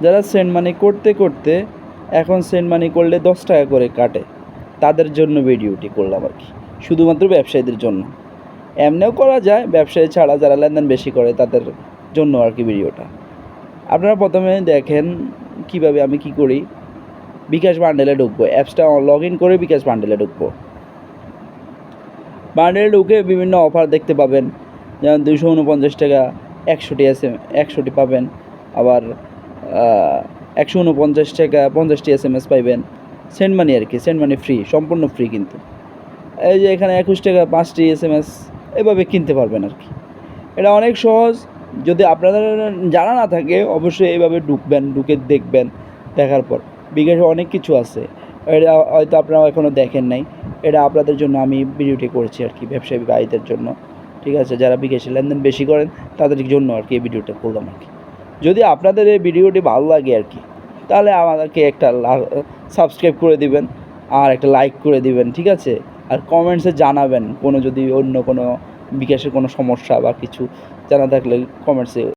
যারা send money করতে করতে এখন সেন্ড মানি করলে 10 টাকা করে কাটে, তাদের জন্য ভিডিওটি করলাম আর কি, শুধুমাত্র ব্যবসায়ীদের জন্য। এমনিও করা যায়, ব্যবসায়ী ছাড়া যারা লেনদেন বেশি করে তাদের জন্য আর কি ভিডিওটা। আপনারা প্রথমে দেখেন কিভাবে আমি কি করি। বিকাশ বান্ডেলে ঢুকবো, অ্যাপসটা লগ ইন করে বিকাশ বান্ডেলে ঢুকবো। বান্ডেলে ঢুকে বিভিন্ন অফার দেখতে পাবেন, যেমন 249 টাকা 100টি পাবেন, আবার 149 টাকা 50টি SMS পাইবেন। সেন্ড মানি আর কি, সেন্ড মানি ফ্রি, সম্পূর্ণ ফ্রি কিন্তু। এই যে এখানে 21 টাকা 5টি SMS এভাবে কিনতে পারবেন আর কি। এটা অনেক সহজ। যদি আপনাদের জানা না থাকে অবশ্যই এইভাবে ঢুকবেন, ঢুকে দেখবেন। দেখার পর বিকাশে অনেক কিছু আছে, এটা হয়তো আপনারা এখনও দেখেন নাই। এটা আপনাদের জন্য আমি ভিডিওটি করেছি আর কি, ব্যবসায়ী ভাইদের জন্য। ঠিক আছে, যারা বিকাশে লেনদেন বেশি করেন তাদের জন্য আর কি এই ভিডিওটা করলাম আর কি। যদি আপনাদের এই ভিডিওটি ভালো লাগে আর কি, তাহলে আমাদেরকে একটা সাবস্ক্রাইব করে দিবেন আর একটা লাইক করে দিবেন, ঠিক আছে। আর কমেন্টসে জানাবেন কোনো যদি অন্য কোনো বিকাশের কোনো সমস্যা বা কিছু জানা থাকলে কমেন্টসে